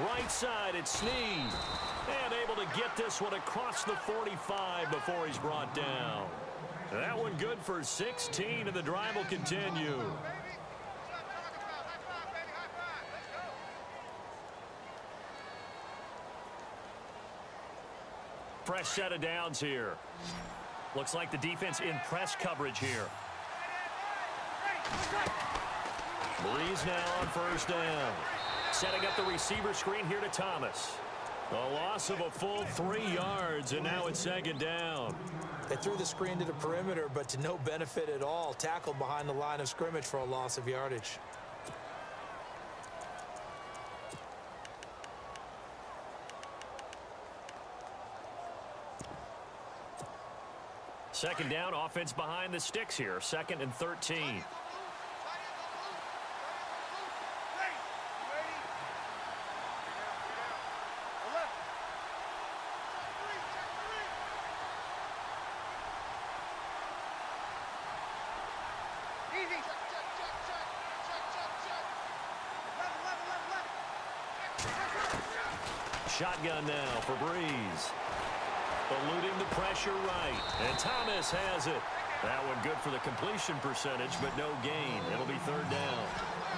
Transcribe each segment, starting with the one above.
Right side, it's Snead. And able to get this one across the 45 before he's brought down. That one good for 16, and the drive will continue. Fresh set of downs here. Looks like the defense in press coverage here. Breeze now on first down. Setting up the receiver screen here to Thomas. A loss of a full 3 yards, and now it's second down. They threw the screen to the perimeter, but to no benefit at all. Tackled behind the line of scrimmage for a loss of yardage. Second down, offense behind the sticks here. 2nd and 13. Shotgun now for Breeze. Eluding the pressure right. And Thomas has it. That one good for the completion percentage, but no gain. It'll be third down.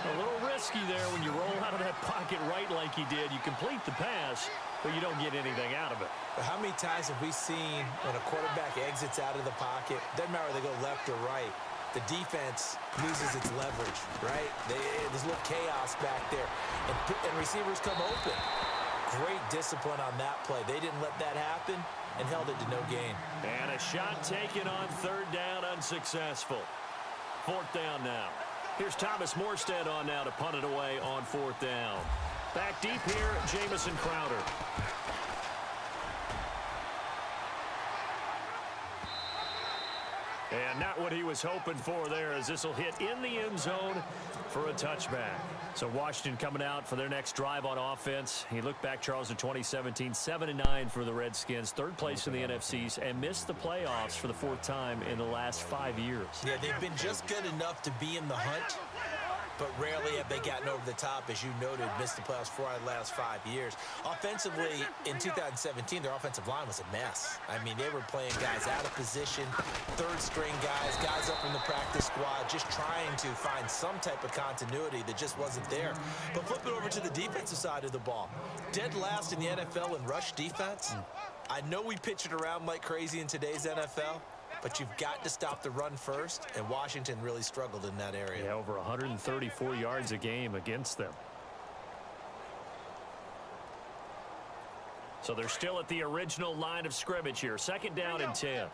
A little risky there when you roll out of that pocket right like he did. You complete the pass, but you don't get anything out of it. But how many times have we seen when a quarterback exits out of the pocket, doesn't matter whether they go left or right, the defense loses its leverage, right? There's a little chaos back there. And receivers come open. Great discipline on that play. They didn't let that happen and held it to no gain. And a shot taken on third down, unsuccessful. Fourth down now. Here's Thomas Morstead on now to punt it away on fourth down. Back deep here, Jamison Crowder. And not what he was hoping for there, as this will hit in the end zone for a touchback. So Washington coming out for their next drive on offense. He looked back, Charles, in 2017, 7-9 for the Redskins, 3rd place in the NFCs, and missed the playoffs for the 4th time in the last 5 years. Yeah, they've been just good enough to be in the hunt, but rarely have they gotten over the top, as you noted, missed the playoffs 4 out of the last 5 years. Offensively, in 2017, their offensive line was a mess. I mean, they were playing guys out of position, third-string guys up from the practice squad, just trying to find some type of continuity that just wasn't there. But flip it over to the defensive side of the ball. Dead last in the NFL in rush defense. I know we pitch it around like crazy in today's NFL, but you've got to stop the run first, and Washington really struggled in that area. Yeah, over 134 yards a game against them. So they're still at the original line of scrimmage here. 2nd down and 10.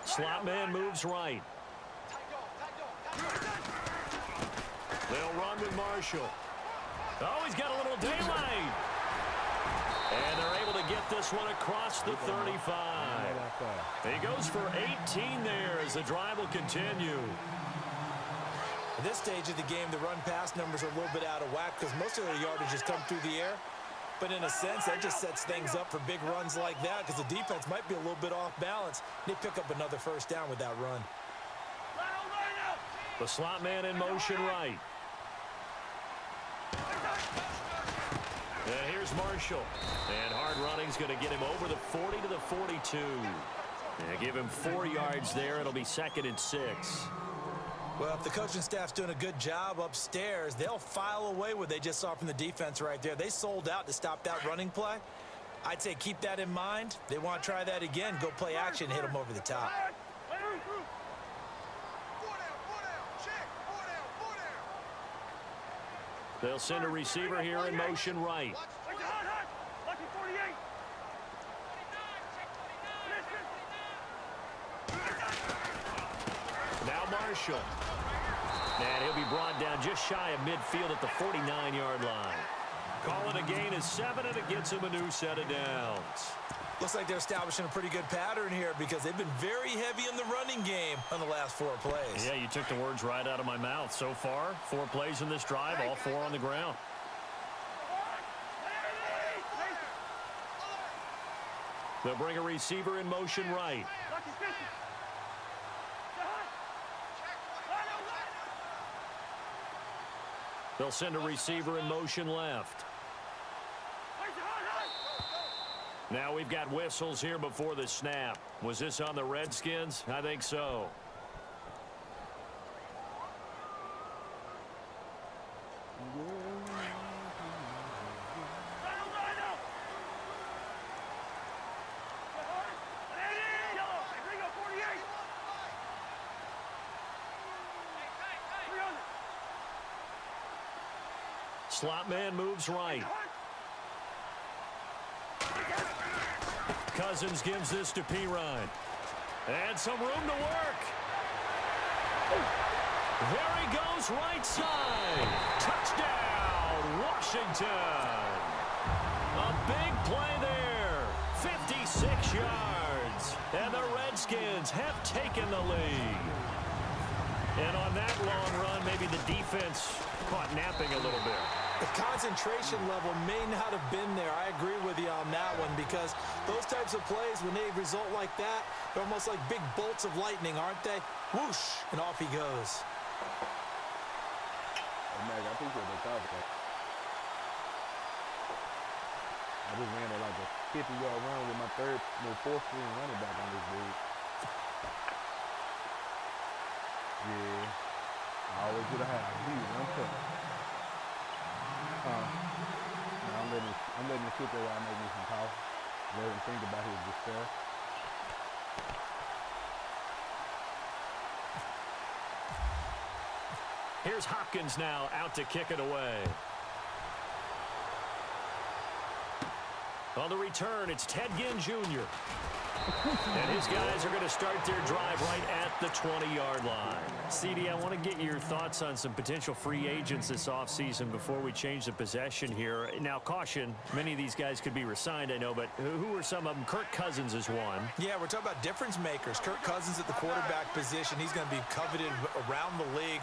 Slot man moves right. They'll run with Marshall. Oh, he's got a little daylight. And they're able to get this one across the 35. He goes for 18 there as the drive will continue. At this stage of the game, the run-pass numbers are a little bit out of whack because most of their yardage has come through the air. But in a sense, that just sets things up for big runs like that because the defense might be a little bit off balance. They pick up another first down with that run. The slot man in motion right. And here's Marshall. And hard running's going to get him over the 40 to the 42. And give him 4 yards there. It'll be 2nd and 6. Well, if the coaching staff's doing a good job upstairs, they'll file away what they just saw from the defense right there. They sold out to stop that running play. I'd say keep that in mind. They want to try that again. Go play action, hit them over the top. They'll send a receiver here in motion right. Now Marshall. And he'll be brought down just shy of midfield at the 49-yard line. Call it a gain of 7, and it gets him a new set of downs. Looks like they're establishing a pretty good pattern here because they've been very heavy in the running game on the last 4 plays. Yeah, you took the words right out of my mouth. So far, 4 plays in this drive, all 4 on the ground. They'll bring a receiver in motion right. They'll send a receiver in motion left. Now we've got whistles here before the snap. Was this on the Redskins? I think so. Slot man moves right. Cousins gives this to Pirine. And some room to work. There he goes, right side. Touchdown, Washington. A big play there. 56 yards. And the Redskins have taken the lead. And on that long run, maybe the defense caught napping a little bit. The concentration level may not have been there. I agree with you on that one because those types of plays, when they result like that, they're almost like big bolts of lightning, aren't they? Whoosh, and off he goes. I appreciate the cover. I just ran it like a 50-yard run with my fourth string running back on this dude. Yeah, I always get a half. One cut. I'm letting him sit there while I make me some coffee. Let him think about his despair. Here's Hopkins now out to kick it away. On the return, it's Ted Ginn Jr. And his guys are going to start their drive right at the 20-yard line. CD, I want to get your thoughts on some potential free agents this offseason before we change the possession here. Now, caution, many of these guys could be resigned, I know, but who are some of them? Kirk Cousins is one. Yeah, we're talking about difference makers. Kirk Cousins at the quarterback position. He's going to be coveted around the league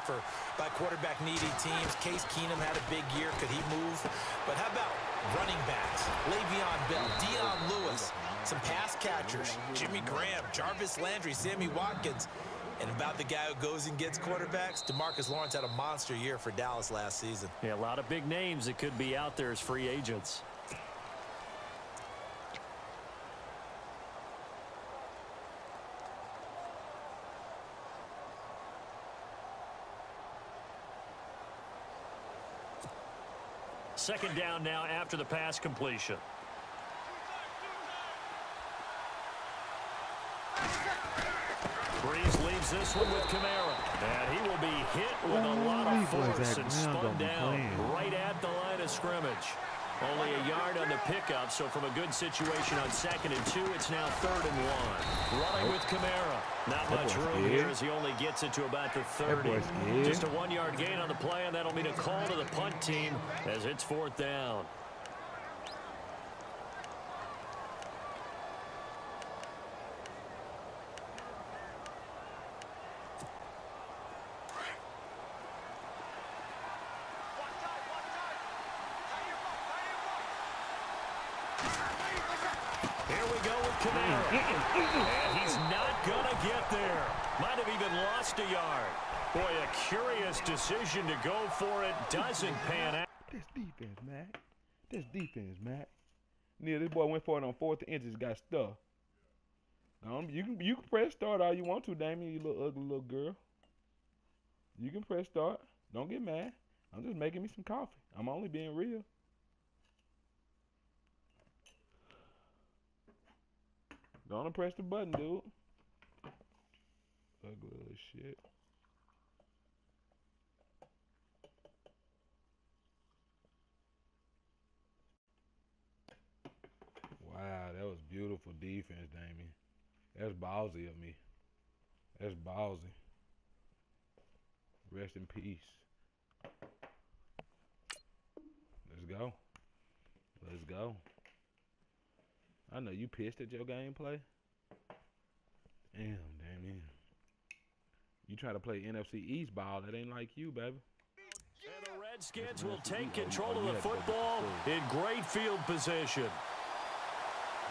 by quarterback-needy teams. Case Keenum had a big year. Could he move? But how about running backs? Le'Veon Bell, Dion Lewis, some pass catchers, Jimmy Graham, Jarvis Landry, Sammy Watkins. And about the guy who goes and gets quarterbacks, DeMarcus Lawrence had a monster year for Dallas last season. Yeah, a lot of big names that could be out there as free agents. Second down now after the pass completion. Breeze leaves this one with Kamara. And he will be hit with a lot of force and spun down right at the line of scrimmage. Only a yard on the pickup, so from a good situation on 2nd and 2, it's now 3rd and 1. Running with Kamara. Not much room here as he only gets it to about the 30. Just a 1-yard gain on the play, and that'll mean a call to the punt team as it's 4th down. And he's not going to get there. Might have even lost a yard. Boy, a curious decision to go for it. Doesn't pan out. That's defense, Mac. That's defense, Mac. Yeah, this boy went for it on 4th and just got stuck. You can press start all you want to, Damien, you little ugly little girl. You can press start. Don't get mad. I'm just making me some coffee. I'm only being real. Don't press the button, dude. Ugly little shit. Wow, that was beautiful defense, Damien. That's ballsy of me. That's ballsy. Rest in peace. Let's go. Let's go. I know you pissed at your gameplay. Damn, Damien. You try to play NFC East ball, that ain't like you, baby. And the Redskins will take control of the football in great field position.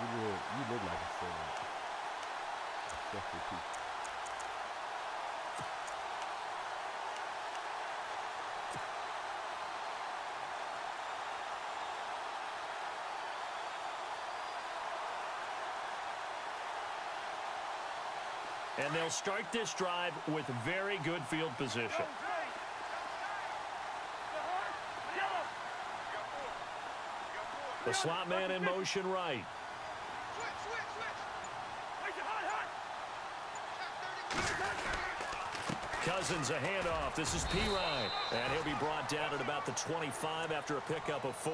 You look like a fraud. Respectful people. And they'll start this drive with very good field position. The slot man in motion right. Cousins a handoff. This is P. Ryan. And he'll be brought down at about the 25 after a pickup of 4.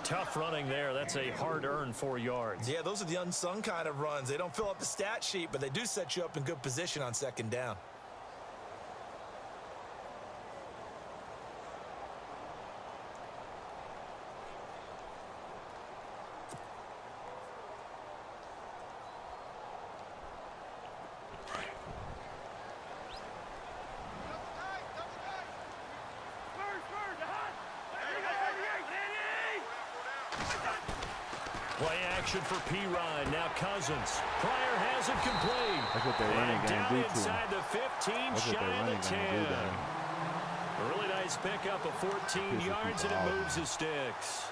Tough running there. That's a hard-earned 4 yards. Yeah, those are the unsung kind of runs. They don't fill up the stat sheet, but they do set you up in good position on second down. Play action for P. Ryan. Now Cousins. Pryor has it complete. That's what their running game down do to inside the 15, shy of the 10. A really nice pickup of 14 yards, and it moves his sticks.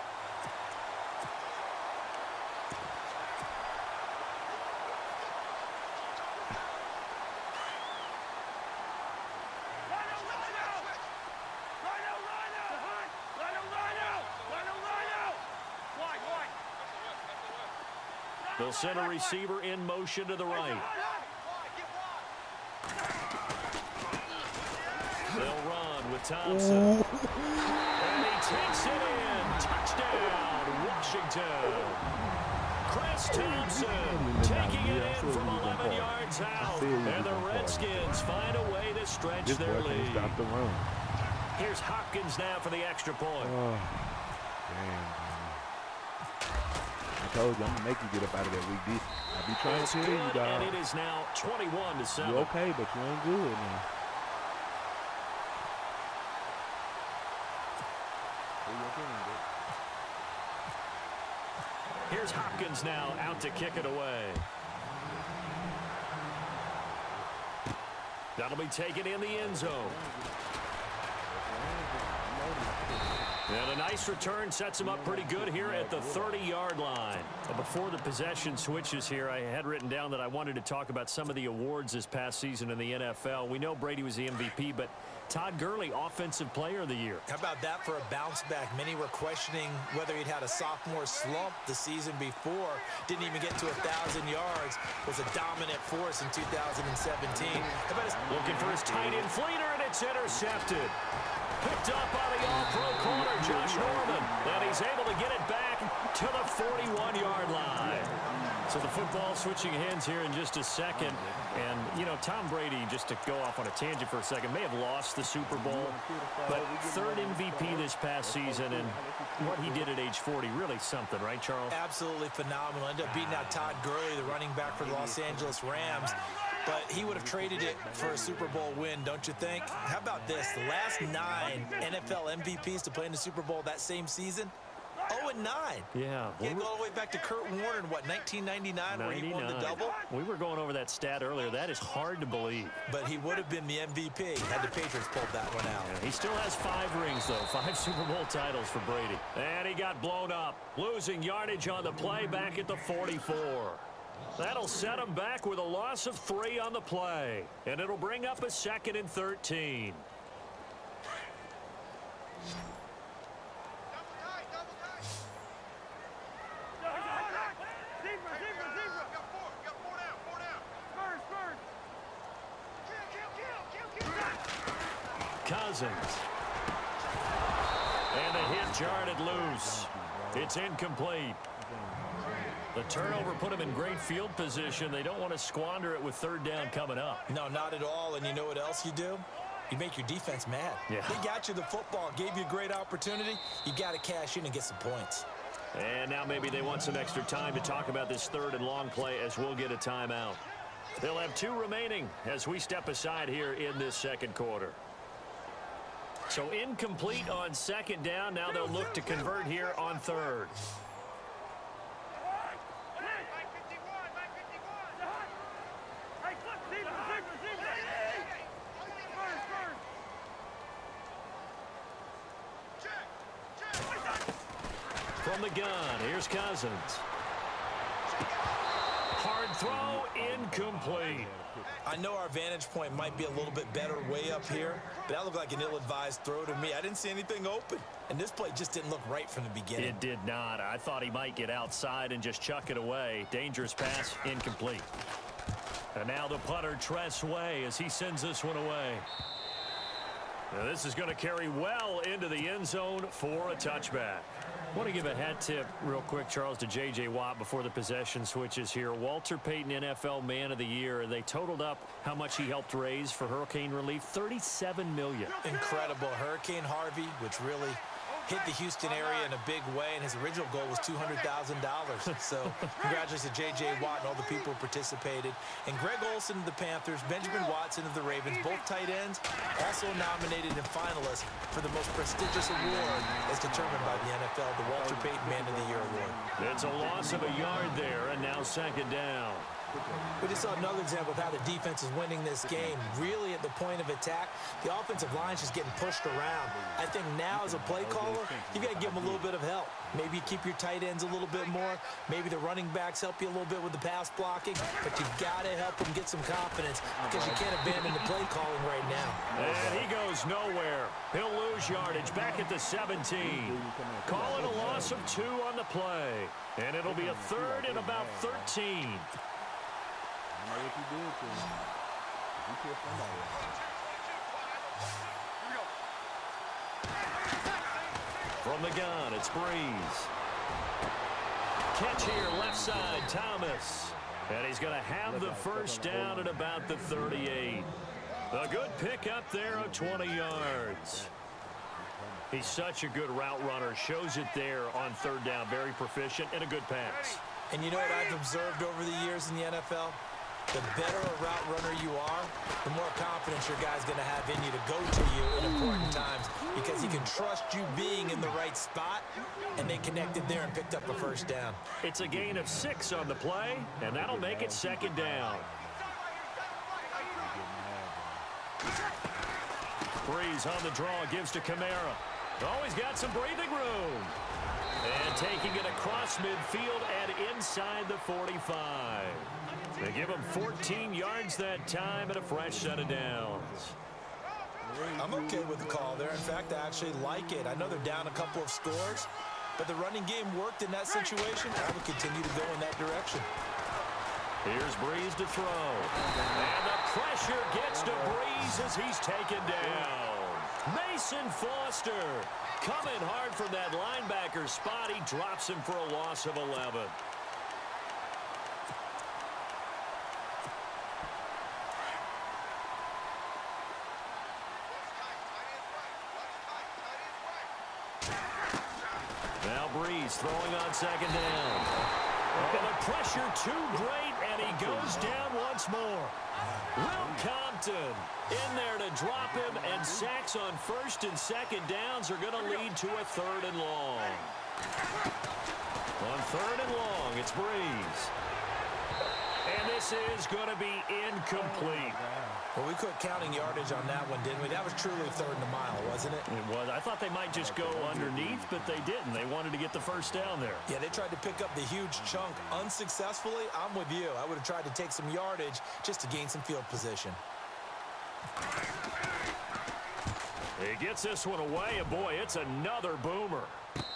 They'll send a receiver in motion to the right. They'll run with Thompson. And he takes it in. Touchdown, Washington. Chris Thompson taking it in from 11 yards out. And the Redskins find a way to stretch their lead. Stop the run. Here's Hopkins now for the extra point. Oh, damn. I told you, I'm going to make you get up out of that weak defense. I be trying to tell you, dog. And it is now 21-7. You okay, but you ain't good now. Here's Hopkins now out to kick it away. That'll be taken in the end zone. And a nice return sets him up pretty good here at the 30-yard line. But before the possession switches here, I had written down that I wanted to talk about some of the awards this past season in the NFL. We know Brady was the MVP, but Todd Gurley, Offensive Player of the Year. How about that for a bounce back? Many were questioning whether he'd had a sophomore slump the season before. Didn't even get to 1,000 yards. Was a dominant force in 2017. How about looking for his tight end Fleeter, and it's intercepted. Picked up by the all-pro corner, Josh Norman. And he's able to get it back to the 41-yard line. So the football switching hands here in just a second. And, you know, Tom Brady, just to go off on a tangent for a second, may have lost the Super Bowl. But third MVP this past season, and what he did at age 40, really something, right, Charles? Absolutely phenomenal. Ended up beating out Todd Gurley, the running back for the Los Angeles Rams. But he would have traded it for a Super Bowl win, don't you think? How about this? The last 9 NFL MVPs to play in the Super Bowl that same season, 0-9. Yeah. You go all the way back to Kurt Warner in, what, 1999, where he won the double? We were going over that stat earlier. That is hard to believe. But he would have been the MVP had the Patriots pulled that one out. Yeah, he still has 5 rings, though. 5 Super Bowl titles for Brady. And he got blown up, losing yardage on the play back at the 44. That'll set him back with a loss of 3 on the play. And it'll bring up a 2nd and 13. Cousins. And the hit jarred loose. It's incomplete. The turnover put him in great field position. They don't want to squander it with 3rd down coming up. No, not at all. And you know what else you do? You make your defense mad. Yeah. They got you the football, gave you a great opportunity. You got to cash in and get some points. And now maybe they want some extra time to talk about this 3rd and long play as we'll get a timeout. They'll have 2 remaining as we step aside here in this 2nd quarter. So incomplete on 2nd down. Now they'll look to convert here on 3rd. From the gun, here's Cousins. Hard throw, incomplete. I know our vantage point might be a little bit better way up here, but that looked like an ill-advised throw to me. I didn't see anything open, and this play just didn't look right from the beginning. It did not. I thought he might get outside and just chuck it away. Dangerous pass, incomplete. And now the punter, Tress Way, as he sends this one away. Now this is going to carry well into the end zone for a touchback. I want to give a hat tip real quick, Charles, to J.J. Watt before the possession switches here. Walter Payton, NFL Man of the Year. They totaled up how much he helped raise for hurricane relief, $37 million. Incredible. Hurricane Harvey, which really hit the Houston area in a big way, and his original goal was $200,000. So congratulations to J.J. Watt and all the people who participated. And Greg Olsen of the Panthers, Benjamin Watson of the Ravens, both tight ends, also nominated and finalists for the most prestigious award as determined by the NFL, the Walter Payton Man of the Year Award. It's a loss of a yard there, and now second down. We just saw another example of how the defense is winning this game. Really at the point of attack, the offensive line is just getting pushed around. I think now as a play caller, you got to give them a little bit of help. Maybe keep your tight ends a little bit more. Maybe the running backs help you a little bit with the pass blocking. But you've got to help them get some confidence because you can't abandon the play calling right now. And he goes nowhere. He'll lose yardage back at the 17. Call it a loss of 2 on the play. And it'll be a third and about 13. From the gun, it's Breeze. Catch here, left side, Thomas. And he's going to have the first down at about the 38. A good pick up there of 20 yards. He's such a good route runner. Shows it there on third down. Very proficient and a good pass. And you know what I've observed over the years in the NFL? The better a route runner you are, the more confidence your guy's going to have in you to go to you in important times because he can trust you being in the right spot, and they connected there and picked up a first down. It's a gain of 6 on the play, and that'll make it second down. Breeze on the draw, gives to Kamara. Oh, he's got some breathing room. And taking it across midfield and inside the 45. They give him 14 yards that time and a fresh set of downs. I'm okay with the call there. In fact, I actually like it. I know they're down a couple of scores, but the running game worked in that situation. I would continue to go in that direction. Here's Breeze to throw. And the pressure gets to Breeze as he's taken down. Mason Foster coming hard from that linebacker spot. He drops him for a loss of 11. Now Breeze throwing on second down. And the pressure too great, and he goes down once more. Will Compton in there to drop him, and sacks on first and second downs are going to lead to a third and long. On third and long, it's Breeze. And this is going to be incomplete. Well, we quit counting yardage on that one, didn't we? That was truly third and a mile, wasn't it? It was. I thought they might just go underneath, but they didn't. They wanted to get the first down there. Yeah, they tried to pick up the huge chunk unsuccessfully. I'm with you. I would have tried to take some yardage just to gain some field position. He gets this one away, and boy, it's another boomer.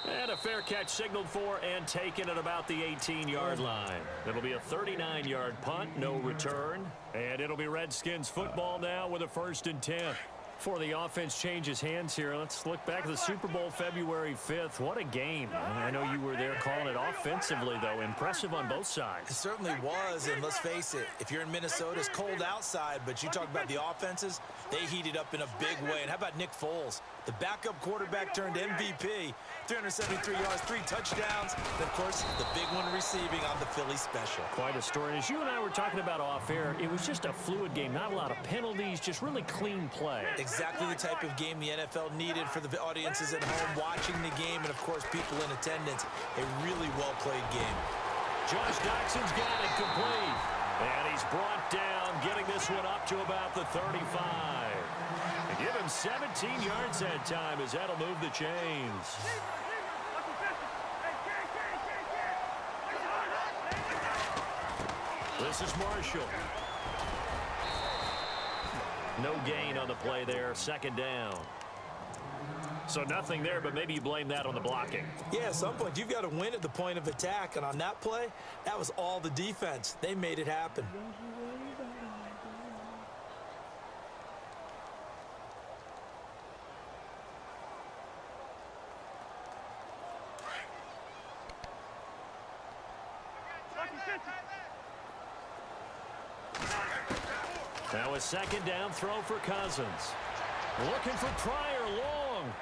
And a fair catch signaled for and taken at about the 18-yard line. It'll be a 39-yard punt, no return. And it'll be Redskins football now with a 1st and 10. Before the offense changes hands here, let's look back at the Super Bowl February 5th. What a game. I know you were there calling it offensively, though. Impressive on both sides. It certainly was, and let's face it, if you're in Minnesota, it's cold outside, but you talk about the offenses, they heated up in a big way. And how about Nick Foles? The backup quarterback turned MVP, 373 yards, 3 touchdowns, and, of course, the big one receiving on the Philly special. Quite a story. And as you and I were talking about off-air, it was just a fluid game. Not a lot of penalties, just really clean play. Exactly the type of game the NFL needed for the audiences at home watching the game and, of course, people in attendance. A really well-played game. Josh Doxson's got it complete. And he's brought down, getting this one up to about the 35. And give him 17 yards that time as that'll move the chains. This is Marshall. No gain on the play there. Second down. So nothing there, but maybe you blame that on the blocking. Yeah, at some point, you've got to win at the point of attack. And on that play, that was all the defense. They made it happen. Now a second down throw for Cousins. Looking for Pryor long.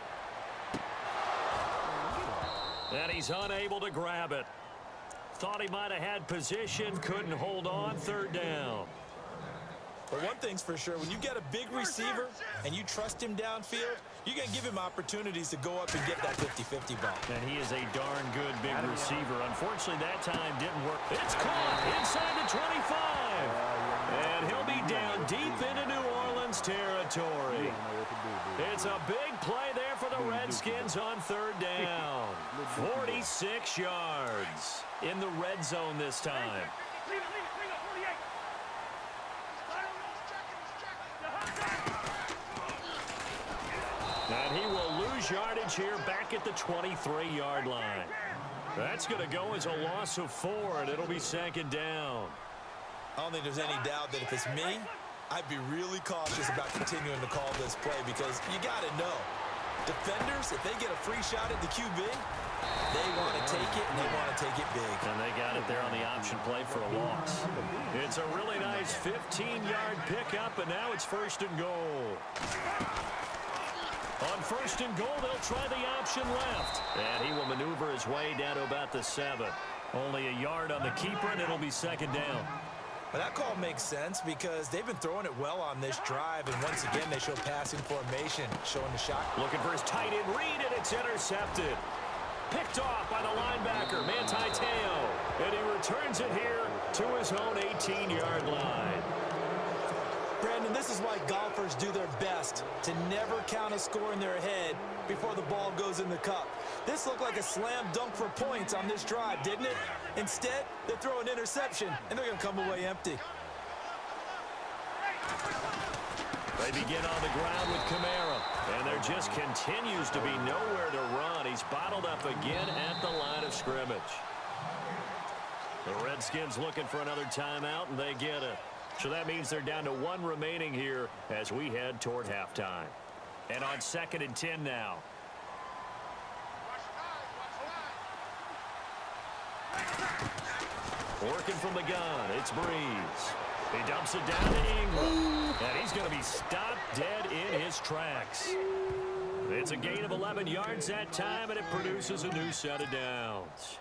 And he's unable to grab it. Thought he might have had position, couldn't hold on. Third down. But one thing's for sure, when you get a big receiver and you trust him downfield, you're going to give him opportunities to go up and get that 50-50 ball. And he is a darn good big receiver. Unfortunately, that time didn't work. It's caught inside the 25. And he'll be down deep into New Orleans territory. It's a big play there for the Redskins on third down. 46 yards in the red zone this time. And he will lose yardage here back at the 23-yard line. That's going to go as a loss of 4, and it'll be second down. I don't think there's any doubt that if it's me, I'd be really cautious about continuing to call this play because you got to know, defenders, if they get a free shot at the QB, they want to take it, and they want to take it big. And they got it there on the option play for a loss. It's a really nice 15-yard pickup, and now it's first and goal. On first and goal, they'll try the option left. And he will maneuver his way down to about the 7. Only a yard on the keeper, and it'll be second down. Well, that call makes sense because they've been throwing it well on this drive, and once again, they show passing formation, showing the shot. Looking for his tight end read, and it's intercepted. Picked off by the linebacker, Manti Te'o. And he returns it here to his own 18-yard line. Brandon, this is why golfers do their best to never count a score in their head before the ball goes in the cup. This looked like a slam dunk for points on this drive, didn't it? Instead, they throw an interception, and they're going to come away empty. They begin on the ground with Kamara, and there just continues to be nowhere to run. He's bottled up again at the line of scrimmage. The Redskins looking for another timeout, and they get it. So that means they're down to 1 remaining here as we head toward halftime. And on 2nd and 10 now. Working from the gun, it's Breeze. He dumps it down to Ingram. And he's going to be stopped dead in his tracks. It's a gain of 11 yards that time, and it produces a new set of downs.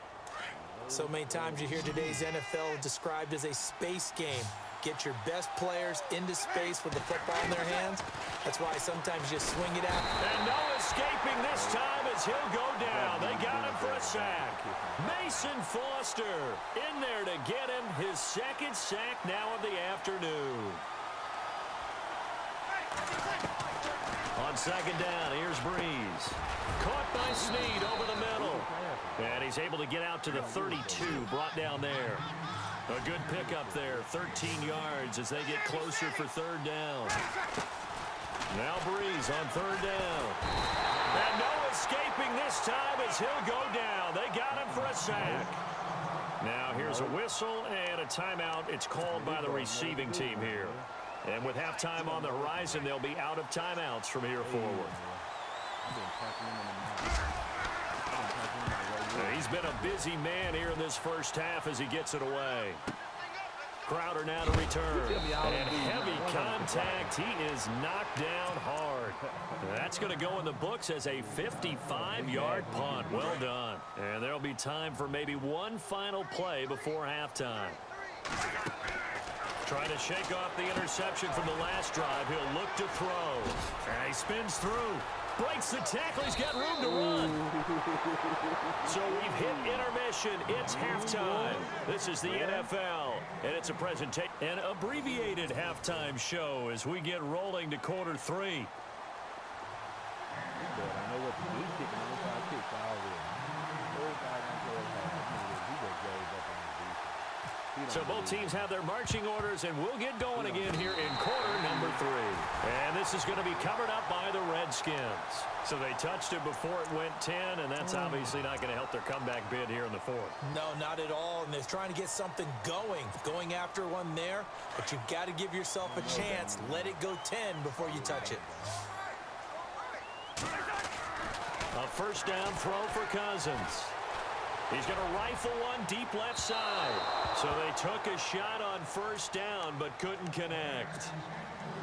So many times you hear today's NFL described as a space game. Get your best players into space with the football in their hands. That's why sometimes you swing it out. And no escaping this time as he'll go down. They got him for a sack. Mason Foster in there to get him his second sack now of the afternoon. On second down, here's Breeze. Caught by Snead over the middle. And he's able to get out to the 32, brought down there. A good pickup there, 13 yards as they get closer for third down. Now Breeze on third down. And no escaping this time as he'll go down. They got him for a sack. Now here's a whistle and a timeout. It's called by the receiving team here. And with halftime on the horizon, they'll be out of timeouts from here forward. He's been a busy man here in this first half as he gets it away. Crowder now to return. And heavy contact. He is knocked down hard. That's going to go in the books as a 55-yard punt. Well done. And there'll be time for maybe one final play before halftime. Trying to shake off the interception from the last drive. He'll look to throw. And he spins through. Breaks the tackle. He's got room to run. So we've hit intermission. It's halftime. This is the NFL, and it's a presentation, an abbreviated halftime show as we get rolling to quarter 3. So both teams have their marching orders, and we'll get going again here in quarter number 3. And this is going to be covered up by the Redskins. So they touched it before it went 10, and that's obviously not going to help their comeback bid here in the 4th. No, not at all, and they're trying to get something going after one there, but you've got to give yourself a chance. Let it go 10 before you touch it. A first down throw for Cousins. He's going to rifle one deep left side. So they took a shot on first down but couldn't connect.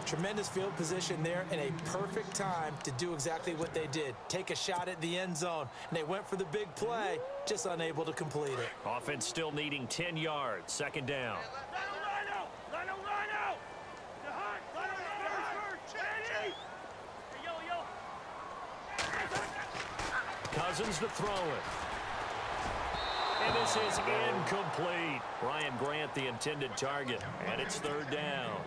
Tremendous field position there and a perfect time to do exactly what they did. Take a shot at the end zone. And they went for the big play, just unable to complete it. Offense still needing 10 yards. Second down. Cousins to throw it. And this is incomplete. Ryan Grant, the intended target, and it's third down.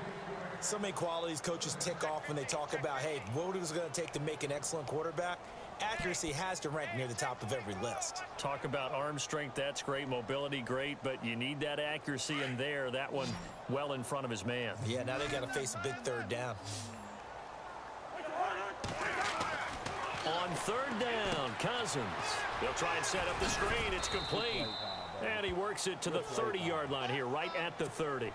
So many qualities coaches tick off when they talk about, hey, what is it going to take to make an excellent quarterback? Accuracy has to rank near the top of every list. Talk about arm strength, that's great. Mobility, great, but you need that accuracy in there. That one well in front of his man. Yeah, now they got to face a big third down. On third down, Cousins. They'll try and set up the screen. It's complete. And he works it to the 30-yard line here, right at the 30.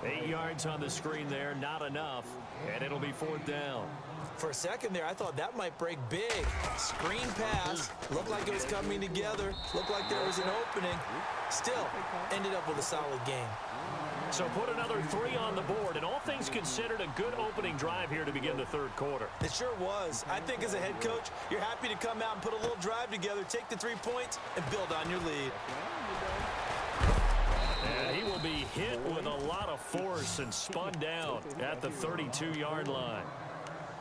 8 yards on the screen there, not enough. And it'll be fourth down. For a second there, I thought that might break big. Screen pass. Looked like it was coming together. Looked like there was an opening. Still, ended up with a solid game. So put another 3 on the board, and all things considered, a good opening drive here to begin the third quarter. It sure was. I think as a head coach, you're happy to come out and put a little drive together, take the 3 points, and build on your lead. And he will be hit with a lot of force and spun down at the 32-yard line.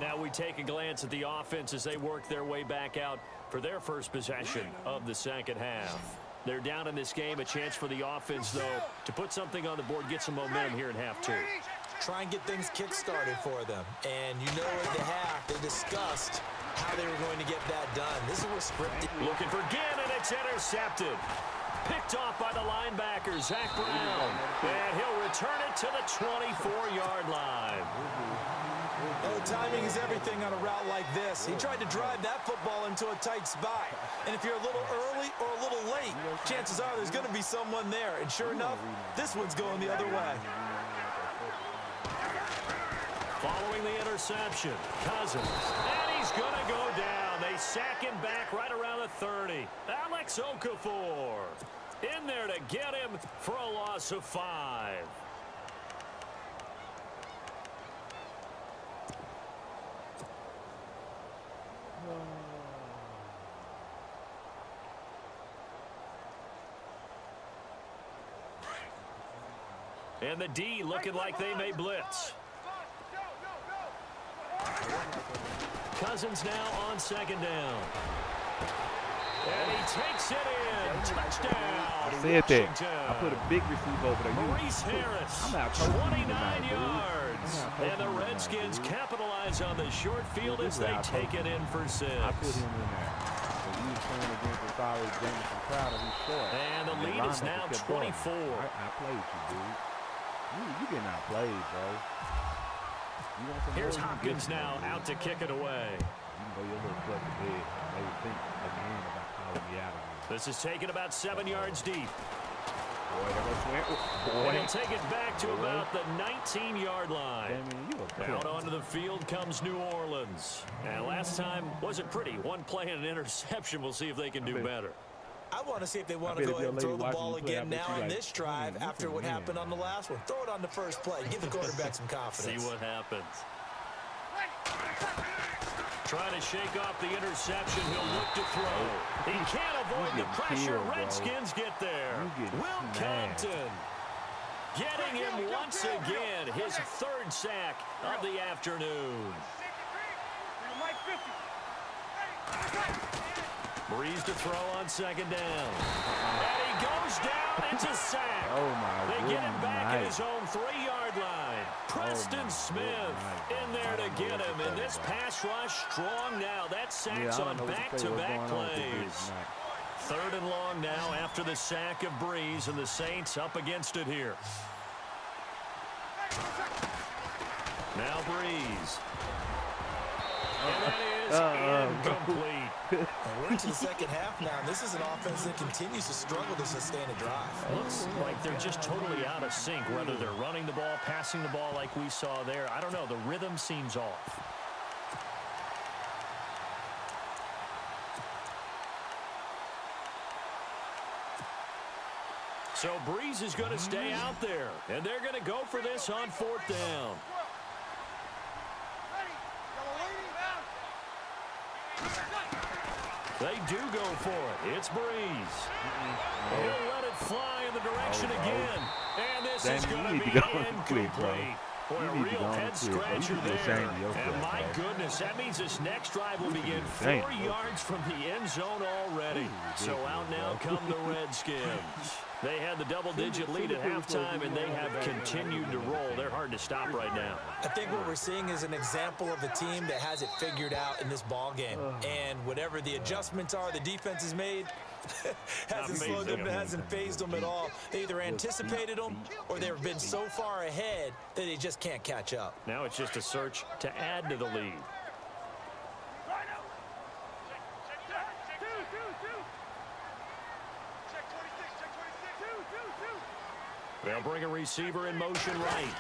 Now we take a glance at the offense as they work their way back out for their first possession of the second half. They're down in this game. A chance for the offense, though, to put something on the board, get some momentum here in half 2. Try and get things kick-started for them. And you know at the half, they discussed how they were going to get that done. This was scripted. Looking for Ginn, and it's intercepted. Picked off by the linebacker, Zach Brown. And he'll return it to the 24-yard line. Oh, timing is everything on a route like this. He tried to drive that football into a tight spot. And if you're a little early or a little late, chances are there's going to be someone there. And sure enough, this one's going the other way. Following the interception, Cousins. And he's going to go down. They sack him back right around the 30. Alex Okafor in there to get him for a loss of 5. And the D looking like they may blitz. Cousins now on second down. And he takes it in. Touchdown. I said that. I put a big receiver over there. Maurice Harris, 29 yards. And the Redskins capitalize on the short field as they take it in for 6. I put him in there. He was playing against a solid Jamison Crowder. He's short. And the lead is now 24. I played you, dude. You getting outplayed, bro. Here's Hopkins now out to kick it away. You can go your little club to bed. They would think again about calling me out of here. This is taken about 7 yards deep. Boy, and he'll take it back to about the 19-yard line. Out onto the field comes New Orleans. And last time wasn't pretty. One play and an interception. We'll see if they can do better. I want to see if they want to go ahead and throw the ball again now in this drive after what happened on the last one. Throw it on the first play. Give the quarterback some confidence. See what happens. Trying to shake off the interception. He'll look to throw. He can't avoid the pressure. Redskins get there. Will Compton getting him once again. His 3rd sack of the afternoon. Breeze to throw on second down. And he goes down. It's a sack. They get him back at his own 3-yard line. Preston Smith in there to get him. And this pass rush strong now. That sacks on back-to-back plays. Third and long now after the sack of Breeze, and the Saints up against it here. Now Breeze. And that is incomplete. We're into the second half now, and this is an offense that continues to struggle to sustain a drive. Looks like they're just totally out of sync, whether they're running the ball, passing the ball like we saw there. I don't know. The rhythm seems off. So Breeze is going to stay out there, and they're going to go for this on fourth down. They do go for it. It's Breeze. He'll let it fly in the direction again. And this is going to be incomplete. Boy, a real head scratcher there. And my goodness, that means this next drive will begin 4 yards from the end zone already. So out now come the Redskins. They had the double-digit lead at halftime, and they have continued to roll. They're hard to stop right now. I think what we're seeing is an example of a team that has it figured out in this ball game. And whatever the adjustments are the defense has made, hasn't slowed them, hasn't phased them at all. They either anticipated them or they've been so far ahead that they just can't catch up. Now it's just a search to add to the lead. They'll bring a receiver in motion right.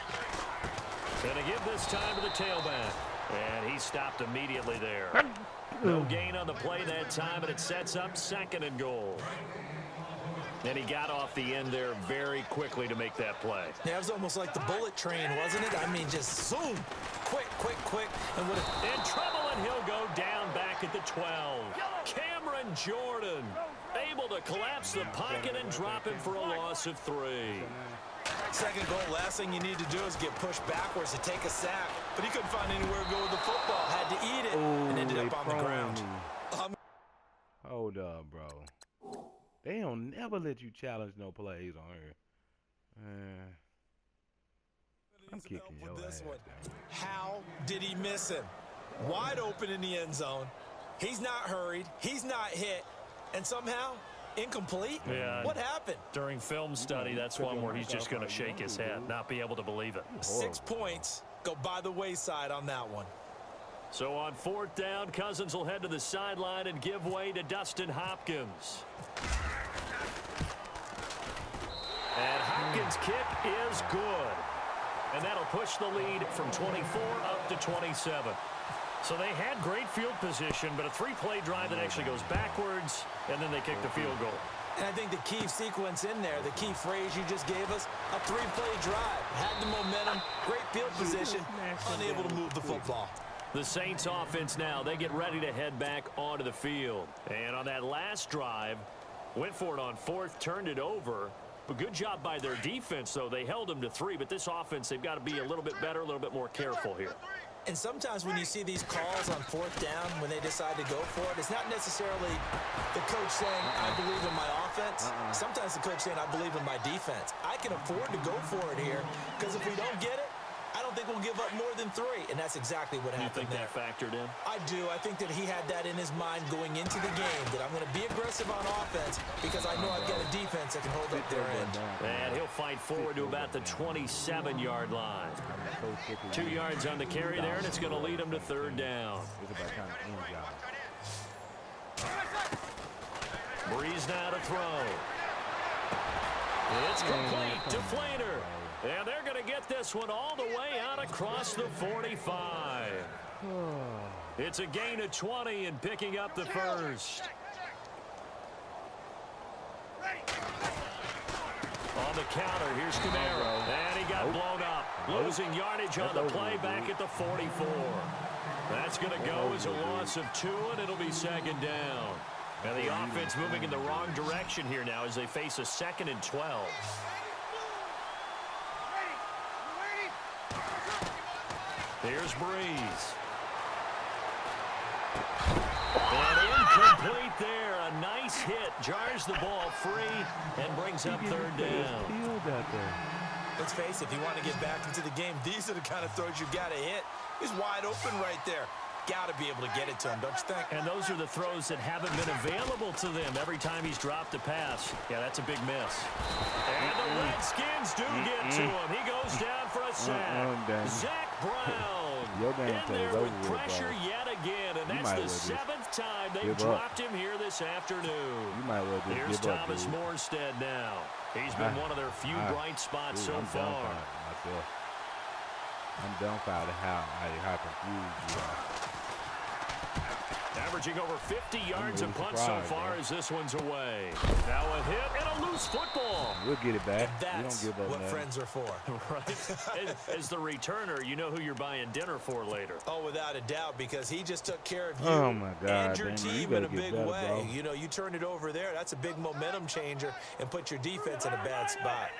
Going to give this time to the tailback. And he stopped immediately there. No gain on the play that time, and it sets up second and goal. And he got off the end there very quickly to make that play. Yeah, it was almost like the bullet train, wasn't it? I mean, just zoom. Quick, quick, quick. And what in trouble, and he'll go down back at the 12. Cameron Jordan able to collapse the pocket and drop him for a loss of 3. Second goal, last thing you need to do is get pushed backwards to take a sack. But he couldn't find anywhere to go with the football. Had to eat it and ended up on the ground. Hold up, bro. They don't never let you challenge no plays on here. I'm kicking your ass. How did he miss him? Wide open in the end zone. He's not hurried. He's not hit. And somehow, incomplete? Yeah. What happened? During film study, that's one where he's just going to shake his head, not be able to believe it. 6 points go by the wayside on that one. So on fourth down, Cousins will head to the sideline and give way to Dustin Hopkins. And Hopkins' kick is good. And that'll push the lead from 24 up to 27. So they had great field position, but a 3-play drive that actually goes backwards, and then they kick the field goal. And I think the key sequence in there, the key phrase you just gave us, a 3-play drive. Had the momentum, great field position, unable to move the football. The Saints offense now, they get ready to head back onto the field. And on that last drive, went for it on fourth, turned it over. But good job by their defense, though. They held them to 3, but this offense, they've got to be a little bit better, a little bit more careful here. And sometimes when you see these calls on fourth down, when they decide to go for it, it's not necessarily the coach saying, I believe in my offense. Sometimes the coach saying, I believe in my defense. I can afford to go for it here, because if we don't get it, I don't think we'll give up more than 3. And that's exactly what happened there. You think that factored in? I do. I think that he had that in his mind going into the game, that I'm going to be aggressive on offense because I know I've got a defense that can hold up their end. And he'll fight forward to about the 27-yard line. 2 yards on the carry there, and it's going to lead him to third down. Breeze now to throw. It's complete to Flater. And they're going to get this one all the way out across the 45. It's a gain of 20 and picking up the first. On the counter, here's Camaro. And he got blown up. Losing yardage on the play back at the 44. That's going to go as a loss of 2, and it'll be second down. And the offense moving in the wrong direction here now as they face a 2nd and 12. Here's Breeze. And incomplete there. A nice hit. Jars the ball free and brings up third down. Let's face it, if you want to get back into the game, these are the kind of throws you got to hit. He's wide open right there. got to be able to get it to him, don't you think? And those are the throws that haven't been available to them every time he's dropped a pass. Yeah, that's a big miss. And the Redskins do get to him. He goes down for a sack. Zach Brown in there with pressure yet again, and that's the 7th time they've dropped him here this afternoon. Here's Thomas Morstead now. He's been one of their few bright spots so far. I'm dumbfounded how confused you are. Averaging over 50 yards a punt so far as this one's away. Now a hit and a loose football. We'll get it back. That's we don't give up what nothing. friends are for. Right? As the returner, you know who you're buying dinner for later. Oh, without a doubt, because he just took care of you my God, and your team in a big better, way. bro. You know, you turned it over there. That's a big momentum changer and put your defense in a bad spot.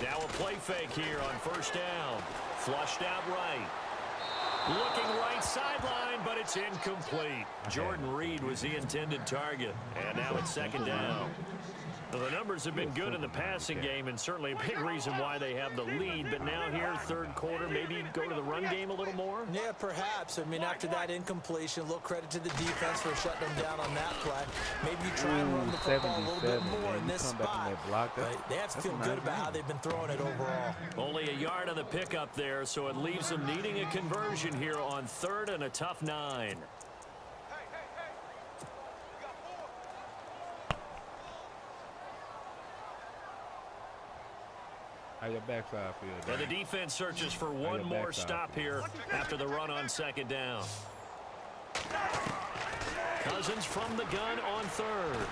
Now a play fake here on first down. Flushed out right. Looking right sideline, but it's incomplete. Jordan Reed was the intended target. And now it's second down. Well, the numbers have been good in the passing game, and certainly a big reason why they have the lead. But now here, third quarter, maybe go to the run game a little more? Yeah, perhaps. I mean, after that incompletion, a little credit to the defense for shutting them down on that play. Maybe you try and run the football a little bit more in this spot. But they have to feel good about how they've been throwing it overall. Only a yard on the pickup there, so it leaves them needing a conversion here on third and a tough 9. How your backside feel? And the defense searches for one more stop here after the run on second down. Cousins from the gun on third.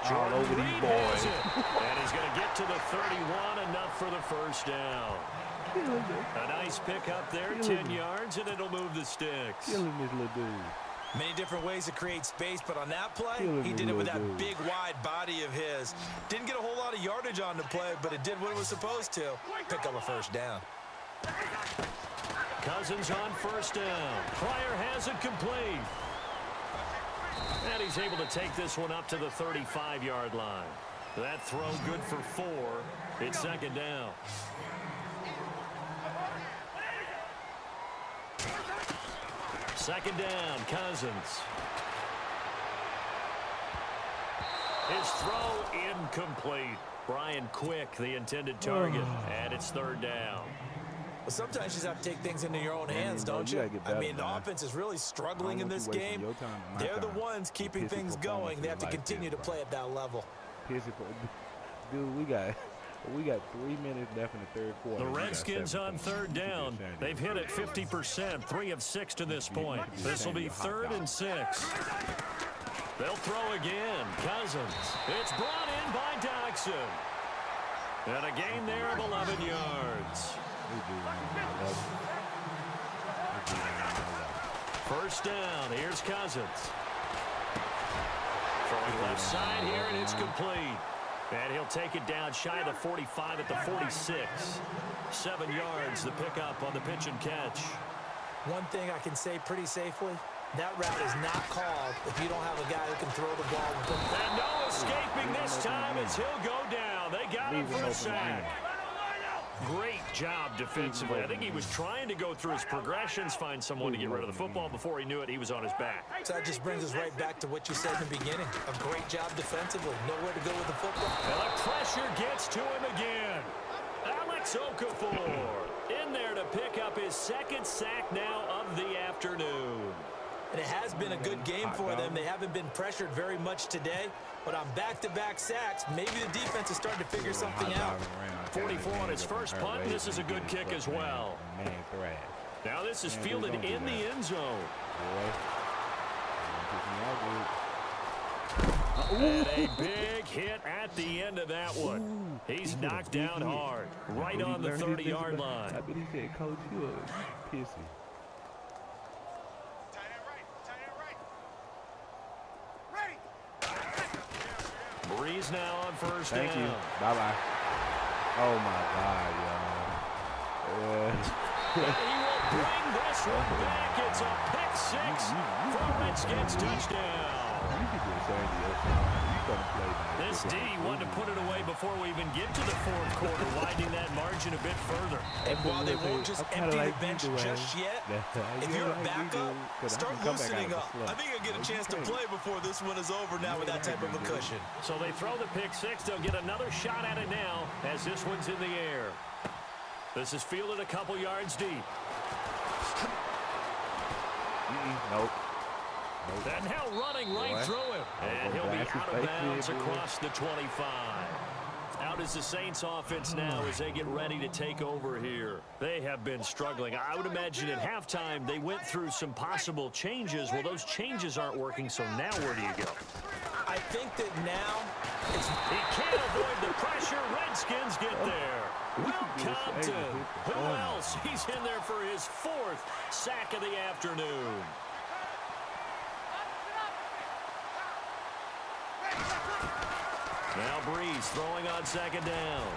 All over these boys. And he's going to get to the 31, enough for the first down. A nice pick up there, 10 yards, and it'll move the sticks. Killing this little dude. Many different ways to create space, but on that play, he did it with that big, wide body of his. Didn't get a whole lot of yardage on the play, but it did what it was supposed to. Pick up a first down. Cousins on first down. Pryor has it complete. And he's able to take this one up to the 35-yard line. That throw good for 4. It's second down. Second down, Cousins. His throw incomplete. Brian Quick, the intended target, and it's third down. Well, sometimes you just have to take things into your own hands, don't you? I mean, the offense is really struggling in this game. They're the ones keeping things going. They have to continue to play at that level. Dude, we got 3 minutes left in the third quarter. The Redskins on third down. They've hit it 50%, 3 of 6 to this point. This will be 3rd and 6. They'll throw again. Cousins. It's brought in by Doxson. And a gain there of 11 yards. First down. Here's Cousins. Throwing left side here, and it's complete. And he'll take it down shy of the 45 at the 46. 7 yards, the pickup on the pitch and catch. One thing I can say pretty safely, that route is not called if you don't have a guy who can throw the ball. And no escaping this time as he'll go down. They got him for a sack. Great job defensively. I think he was trying to go through his progressions, find someone to get rid of the football. Before he knew it, he was on his back. So that just brings us right back to what you said in the beginning. A great job defensively. Nowhere to go with the football. And the pressure gets to him again. Alex Okafor in there to pick up his 2nd sack now of the afternoon. And it has been a good game for them. They haven't been pressured very much today. But on back-to-back sacks, maybe the defense is starting to figure something out. 44 on his first punt. This is a good kick as well. Now this is fielded in the end zone. And a big hit at the end of that one. He's knocked down hard, right on the 30-yard line. I bet he said, Coach, you are pissy. Breeze now on first down. Thank you. Bye-bye. Oh, my God, y'all. He will bring this one back. It's a pick 6 for Redskins touchdown. You can do the same to your son. You couldn't play that. This This D wanted to put it away before we even get to the fourth quarter, widening that margin a bit further. And while they won't just empty the bench just yet, if you're a backup, start loosening up. I think you'll get a chance to play before this one is over now with that type of a cushion. So they throw the pick six. They'll get another shot at it now as this one's in the air. This is fielded a couple yards deep. Nope. And now running right through him. And he'll be out of bounds across the 25. Out is the Saints offense now as they get ready to take over here. They have been struggling. I would imagine at halftime they went through some possible changes. Well, those changes aren't working, so now where do you go? I think that now he can't avoid the pressure. Redskins get there. Will Compton. Who else? He's in there for his fourth sack of the afternoon. Now Breeze throwing on second down.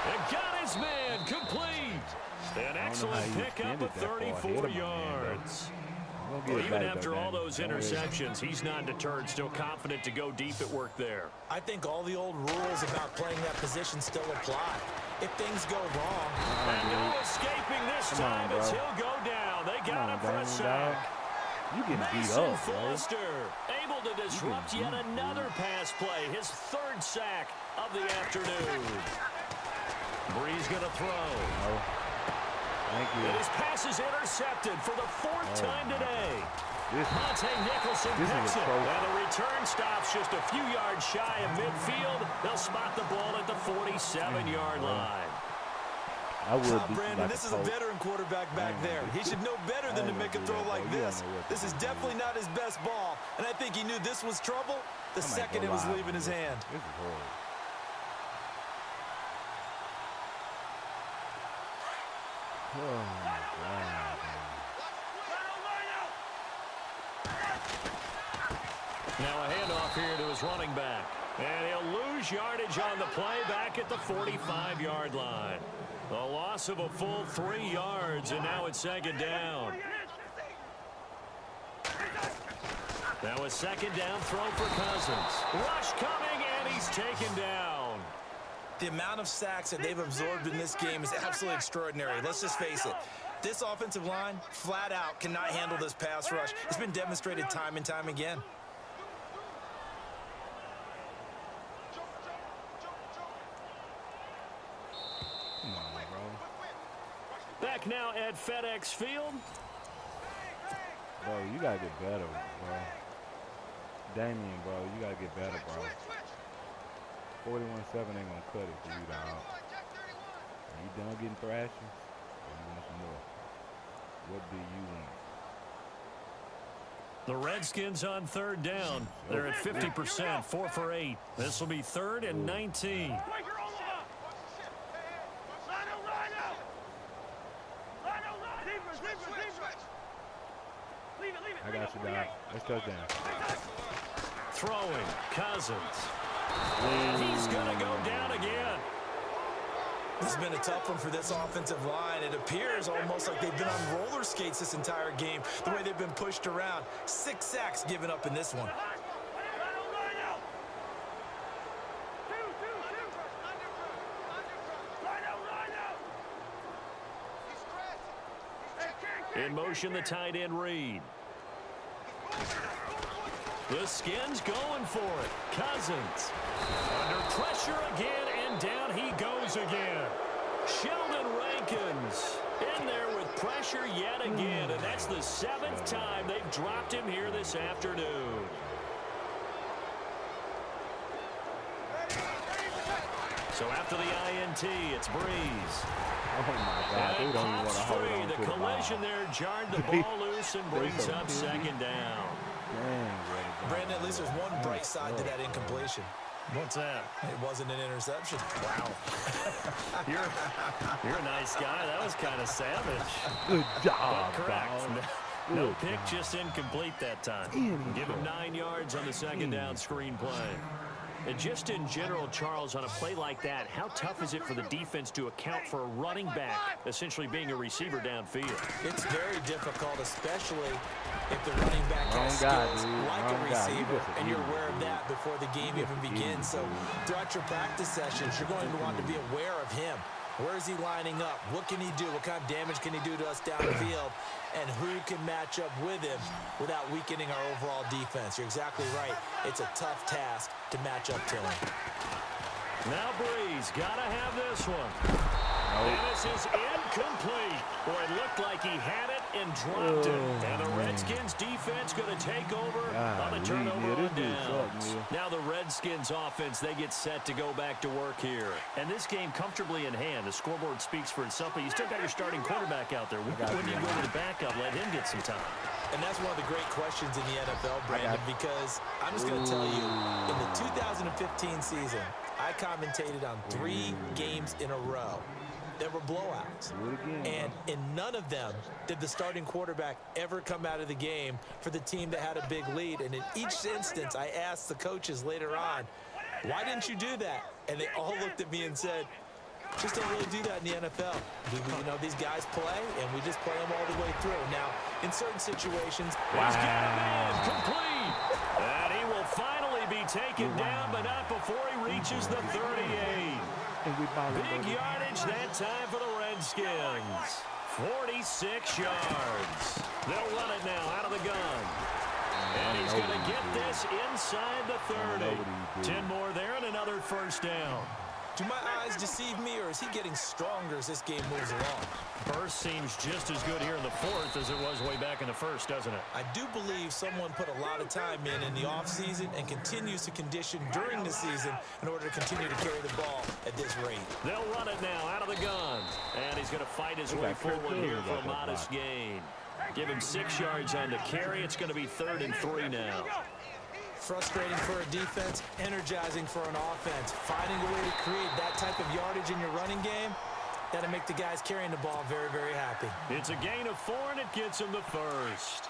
And got his man complete. An excellent pickup of 34 yards. Well, even after all those interceptions, he's not deterred, still confident to go deep at work there. I think all the old rules about playing that position still apply. If things go wrong. And no escaping this time as he'll go down. They got him for a sack. You getting beat Mason up, Foster able to disrupt yet another pass play. His third sack of the afternoon. Breeze going to throw. Thank you. And his pass is intercepted for the fourth time today. Monte Nicholson picks it. And the return stops just a few yards shy of midfield. They'll spot the ball at the 47-yard line. Brandon, this is a veteran quarterback back there. He should know better than to make a throw like this. This is definitely not his best ball, and I think he knew this was trouble the second it was leaving his hand. This is horrible. Oh, my God. Now a handoff here to his running back. And he'll lose yardage on the play back at the 45-yard line. A loss of a full 3 yards, and now it's second down. Now a second down throw for Cousins. Rush coming, and he's taken down. The amount of sacks that they've absorbed in this game is absolutely extraordinary. Let's just face it. This offensive line, flat out, cannot handle this pass rush. It's been demonstrated time and time again. Back now at FedEx Field. Bro, you gotta get better, bro. Damein, bro, you gotta get better, bro. 41-7 ain't gonna cut it for you, dog. Are you done getting thrashing? Or you want some more? What do you want? The Redskins on third down. They're at 50%, 4 for 8. This will be 3rd and 19. I got you, Doc. Let's touchdown. Throwing, Cousins. And he's going to go down again. This has been a tough one for this offensive line. It appears almost like they've been on roller skates this entire game, the way they've been pushed around. 6 sacks given up in this one. In motion, the tight end Reed. The Skins going for it. Cousins under pressure again, and down he goes again. Sheldon Rankins in there with pressure yet again, and that's the 7th time they've dropped him here this afternoon. So after the INT, it's Breeze. Oh, my God. They don't even want to hold on to the collision there jarred the ball loose and brings up second down. Brandon, at least there's one bright side to that incompletion. What's that? It wasn't an interception. Wow. You're a nice guy. That was kind of savage. Good job, but correct. dog. No pick, just incomplete that time. Give him 9 yards on the second down screen play. And just in general, Charles, on a play like that, how tough is it for the defense to account for a running back essentially being a receiver downfield? It's very difficult, especially if the running back has skills like a receiver, and you're aware of that before the game even begins. So throughout your practice sessions, you're going to want to be aware of him. Where is he lining up? What can he do? What kind of damage can he do to us downfield? And who can match up with him without weakening our overall defense? You're exactly right. It's a tough task to match up to him. Now Breeze got to have this one. And this is incomplete. Boy, it looked like he had it and dropped it. And the Redskins defense going to take over on the turnover on downs. Now the Redskins offense, they get set to go back to work here. And this game comfortably in hand. The scoreboard speaks for itself, but you still got your starting quarterback out there. When do you go to the backup, let him get some time? And that's one of the great questions in the NFL, Brandon, because I'm just going to tell you, in the 2015 season, I commentated on 3 games in a row. There were blowouts, and in none of them did the starting quarterback ever come out of the game for the team that had a big lead. And in each instance, I asked the coaches later on, why didn't you do that? And they all looked at me and said, just don't really do that in the NFL. You know, these guys play, and we just play them all the way through. Now, in certain situations, he's got a man complete. And he will finally be taken down, but not before he reaches the 38. Big yardage that time for the Redskins. 46 yards. They'll run it now out of the gun. And he's going to get this inside the 30. 10 more there and another first down. Do my eyes deceive me, or is he getting stronger as this game moves along? Burst seems just as good here in the 4th as it was way back in the 1st, doesn't it? I do believe someone put a lot of time in the offseason and continues to condition during the season in order to continue to carry the ball at this rate. They'll run it now out of the gun. And he's going to fight his way forward here for a modest gain. Give him 6 yards on the carry. It's going to be 3rd and 3 now. Frustrating for a defense, energizing for an offense. Finding a way to create that type of yardage in your running game, that'll make the guys carrying the ball very, very happy. It's a gain of 4, and it gets him the first.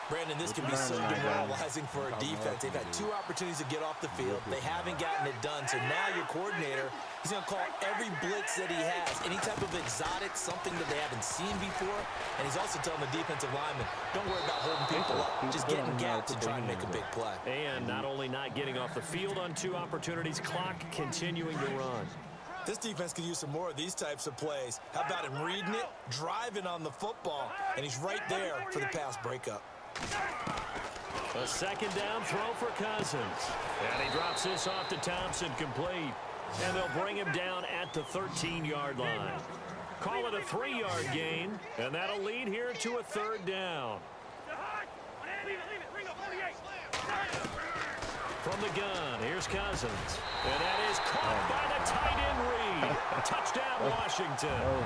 Brandon, this can be so demoralizing for a defense. They've had 2 opportunities to get off the field. They haven't gotten it done. So now your coordinator, he's going to call every blitz that he has, any type of exotic, something that they haven't seen before. And he's also telling the defensive lineman, don't worry about holding people up. Just get in gaps and try and make a big play. And not only not getting off the field on 2 opportunities, clock continuing to run. This defense could use some more of these types of plays. How about him reading it, driving on the football, and he's right there for the pass breakup. A second down throw for Cousins. And he drops this off to Thompson, complete. And they'll bring him down at the 13-yard line. Call it a 3-yard gain, and that'll lead here to a 3rd down. From the gun, here's Cousins. And that is caught by the tight end Reed. Touchdown, Washington.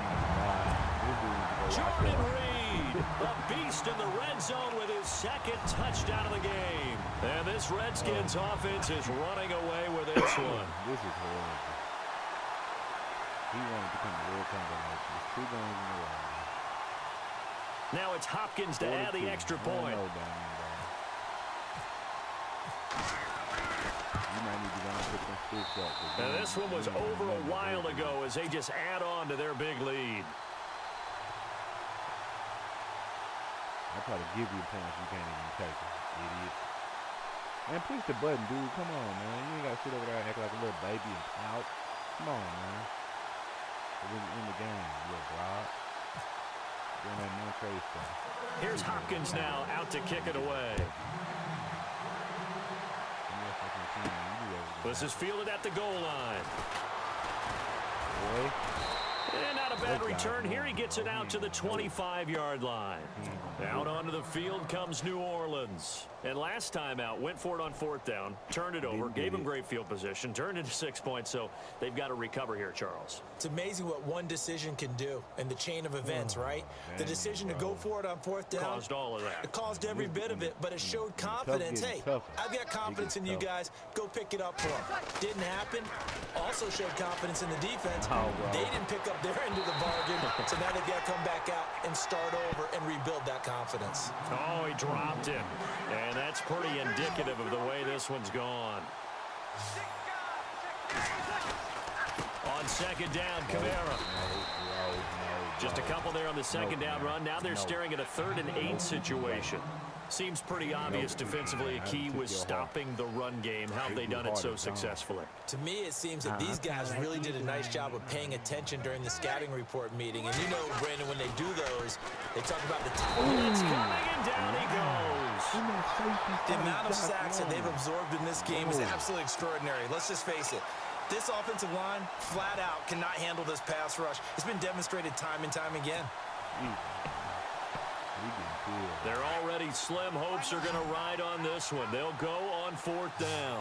Jordan Reed, a beast in the red zone with his 2nd touchdown of the game. And this Redskins offense is running away with this one. This is horrible. He wanted to become a world champion like this. 2 games in a row. Now it's Hopkins to add the extra point. And this one was over a while ago as they just add on to their big lead. I try to give you points, you can't even take it, idiot. Man, push the button, dude. Come on, man. You ain't got to sit over there and act like a little baby and pout. Come on, man. We're in the game, you little blob. Doing that no-trade stuff. Here's Hopkins now out to kick it away. This is fielded at the goal line. Boy. And not a bad return here. He gets it out to the 25-yard line. Out onto the field comes New Orleans. And last time out, went for it on 4th down, turned it over, gave him great field position, turned into 6 points, so they've got to recover here, Charles. It's amazing what one decision can do in the chain of events, right? The decision to go for it on 4th down. Caused all of that. It caused every bit of it, but it showed confidence. Hey, I've got confidence in you guys. Go pick it up for them. Didn't happen. Also showed confidence in the defense. They didn't pick up their end of the bargain, so now they've got to come back out and start over and rebuild that confidence. Oh, he dropped him. And that's pretty indicative of the way this one's gone. second down, Kamara. Just a couple there on the second down run. Now they're staring at a 3rd and 8 situation. Seems pretty obvious defensively. A key was stopping the run game. How have they done it so successfully? To me, it seems that these guys really did a nice job of paying attention during the scouting report meeting. And you know, Brandon, when they do those, they talk about the time. It's coming, and down he goes. The amount of sacks that they've absorbed in this game is absolutely extraordinary. Let's just face it. This offensive line, flat out, cannot handle this pass rush. It's been demonstrated time and time again. Their already slim hopes are going to ride on this one. They'll go on 4th down.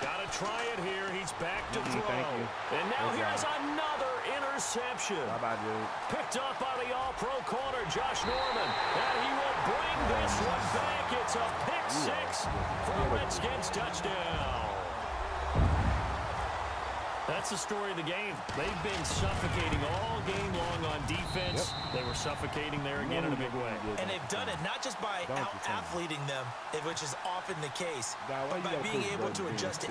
Got to try it here. He's back to throw. And now here's another interception. Picked up by the all-pro corner, Josh Norman. And he will bring this one back. It's a pick 6 for a Redskins touchdown. That's the story of the game. They've been suffocating all game long on defense. They were suffocating there again in a big way. And they've done it not just by out-athleting them, which is often the case, but by being able to adjust to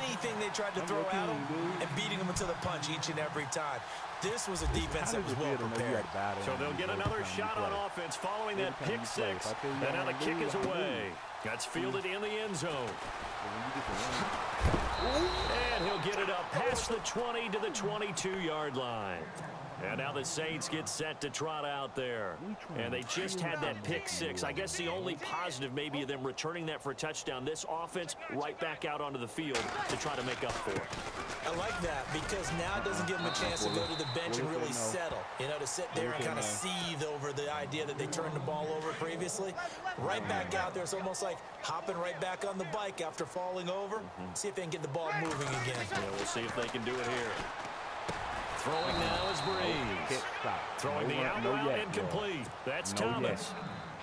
anything they tried to throw at them and beating them until the punch each and every time. This was a defense that was well prepared. So they'll get another shot on offense following that pick 6. And now the kick is away. That's fielded in the end zone. And he'll get it up past the 20 to the 22-yard line. And now the Saints get set to trot out there. And they just had that pick 6. I guess the only positive maybe of them returning that for a touchdown. This offense right back out onto the field to try to make up for it. I like that because now it doesn't give them a chance to go to the bench and really settle. You know, to sit there and kind of seethe over the idea that they turned the ball over previously. Right back out there. It's almost like hopping right back on the bike after falling over. See if they can get the ball moving again. Yeah, we'll see if they can do it here. Throwing now is Breeze. Throwing the out route incomplete. That's Thomas.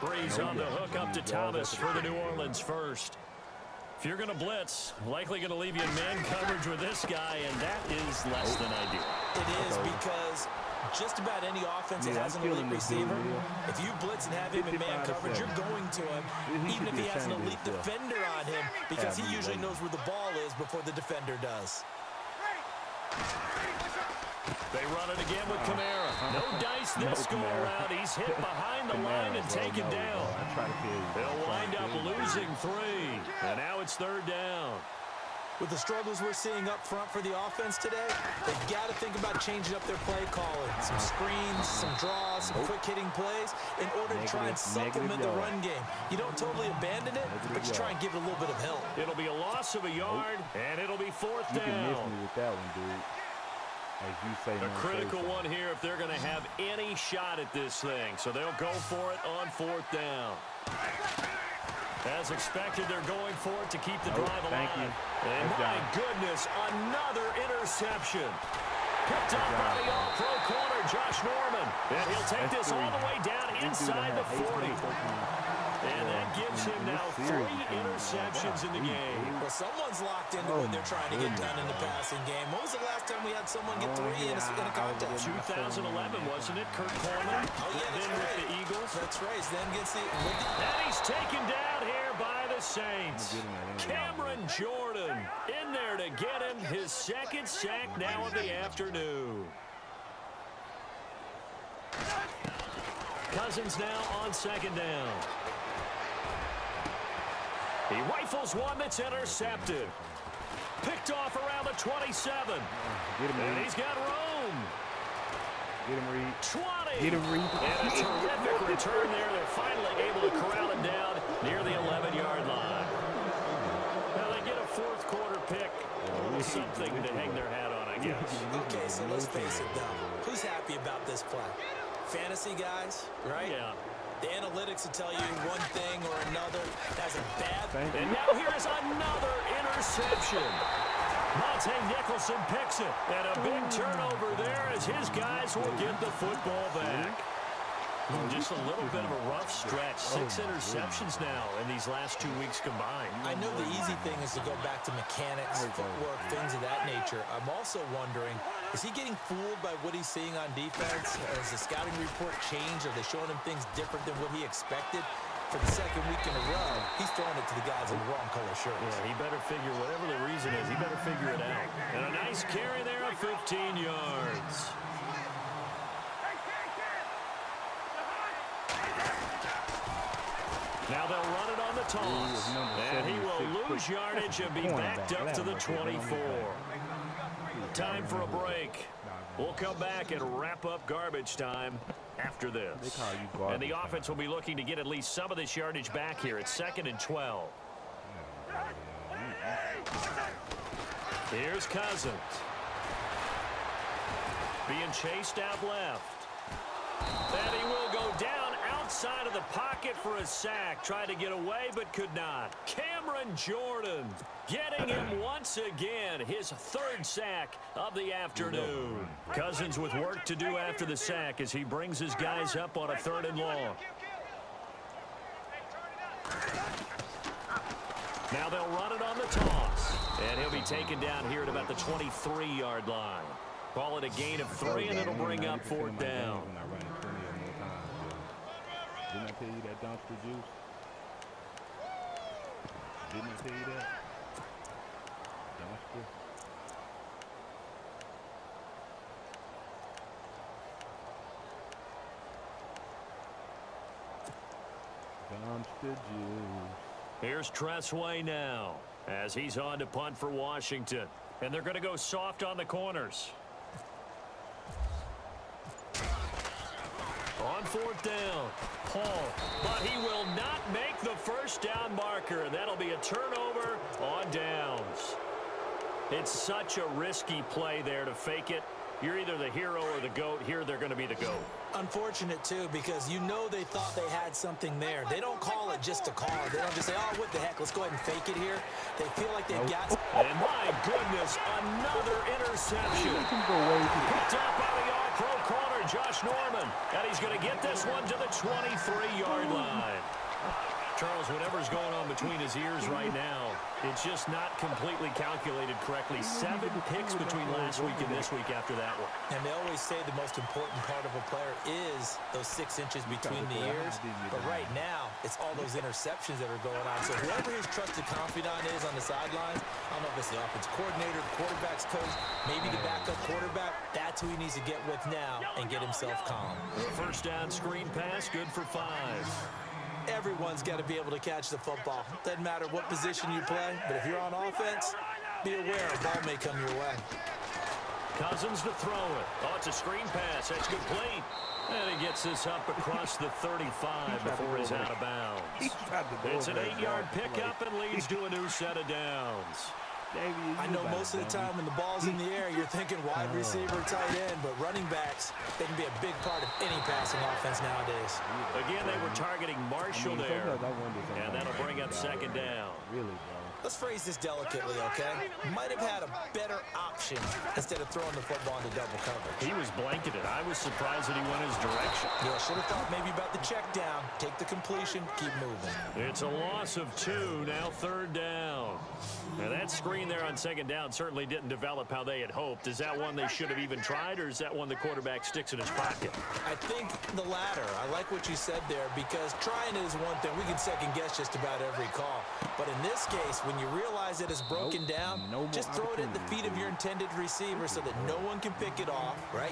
Breeze on the hook up to Thomas for the New Orleans first. If you're going to blitz, likely going to leave you in man coverage with this guy, and that is less than ideal. It is because just about any offense that has an elite receiver, if you blitz and have him in man coverage, you're going to him, even if he has an elite defender on him, because he usually knows where the ball is before the defender does. They run it again with Kamara. No dice this go-around. He's hit behind the line and taken down. They'll wind up losing 3. And now it's 3rd down. With the struggles we're seeing up front for the offense today, they've got to think about changing up their play calling. Some screens, some draws, some quick-hitting plays in order to try and supplement the run game. You don't totally abandon it, but you try and give it a little bit of help. It'll be a loss of a yard, and it'll be 4th down. You can miss me with that one, dude. As you say, a critical one here if they're going to have any shot at this thing. So they'll go for it on 4th down. As expected, they're going for it to keep the drive alive. And my goodness, another interception. Picked up by the all-pro corner, Josh Norman. And he'll take this all the way down inside the 40. And that gives him now 3 interceptions in the game. Well, someone's locked into what they're trying to get done in the passing game. When was the last time we had someone get 3 in a contest? 2011, wasn't it? Kurt Coleman. Oh, yeah, that's then right. with the Eagles. That's right. Then gets the... And he's taken down here by the Saints. Cameron Jordan in there to get him his 2nd sack now of the afternoon. Cousins now on 2nd down. He rifles one that's intercepted. Picked off around the 27. And he's got room. Get him, Reed. 20. Get him, Reed. And a terrific return there. They're finally able to corral it down near the 11-yard line. Now they get a 4th quarter pick. Something to hang their hat on, I guess. Okay, so let's face it, though. Who's happy about this play? Fantasy guys, right? Yeah. The analytics will tell you one thing or another. That's a bad thing. And now here is another interception. Monte Nicholson picks it. And a big turnover there as his guys will get the football back. Just a little bit of a rough stretch. 6 interceptions now in these last 2 weeks combined. I know the easy thing is to go back to mechanics, footwork, things of that nature. I'm also wondering, is he getting fooled by what he's seeing on defense? Has the scouting report changed? Are they showing him things different than what he expected? For the 2nd week in a row, he's throwing it to the guys in the wrong color shirts. Yeah, he better figure, whatever the reason is, he better figure it out. And a nice carry there of 15 yards. Now they'll run it on the toss. And he will lose yardage and be backed up to the 24. Time for a break. We'll come back and wrap up garbage time after this. And the offense will be looking to get at least some of this yardage back here. It's 2nd and 12. Here's Cousins. Being chased out left. And he will go down outside of the pocket for a sack. Tried to get away but could not. Cameron Jordan getting him once again. His 3rd sack of the afternoon. Cousins with work to do after the sack as he brings his guys up on a 3rd and long. Now they'll run it on the toss. And he'll be taken down here at about the 23-yard line. Call it a gain of 3, and it'll bring up 4th down. Didn't I tell you that dumpster juice? Didn't I tell you that? Dumpster. Dumpster juice. Here's Tressway now as he's on to punt for Washington. And they're going to go soft on the corners. On 4th down, Paul, but he will not make the 1st down marker, and that'll be a turnover on downs. It's such a risky play there to fake it. You're either the hero or the GOAT. Here they're going to be the GOAT. Unfortunate, too, because you know they thought they had something there. They don't call it just a call. They don't just say, oh, what the heck, let's go ahead and fake it here. They feel like they've got... And my goodness, another interception. Picked up by the all-pro corner, Josh Norman. And he's going to get this one to the 23-yard line. Charles, whatever's going on between his ears right now, it's just not completely calculated correctly. 7 picks between last week and this week after that one. And they always say the most important part of a player is those 6 inches between the ears. But right now, it's all those interceptions that are going on. So whoever his trusted confidant is on the sidelines, I don't know if it's the offense coordinator, the quarterback's coach, maybe the backup quarterback, that's who he needs to get with now and get himself calm. The 1st down screen pass, good for 5. Everyone's got to be able to catch the football. Doesn't matter what position you play, but if you're on offense, be aware a ball may come your way. Cousins to throw it. Oh, it's a screen pass. That's complete. And he gets this up across the 35 before he's out of bounds. It's an 8-yard pickup and leads to a new set of downs. I know most of the time when the ball's in the air, you're thinking wide receiver, tight end, but running backs, they can be a big part of any passing offense nowadays. Again, they were targeting Marshall there, and that'll bring up 2nd down. Really, bro. Let's phrase this delicately, okay? Might have had a better option instead of throwing the football into double coverage. He was blanketed. I was surprised that he went his direction. Yeah, should have thought maybe about the check down. Take the completion, keep moving. It's a loss of 2, now 3rd down. Now that screen there on 2nd down certainly didn't develop how they had hoped. Is that one they should have even tried, or is that one the quarterback sticks in his pocket? I think the latter. I like what you said there, because trying it is one thing. We can second guess just about every call. But in this case, when you realize it is broken down, just throw it at the feet of your intended receiver so that no one can pick it off, right?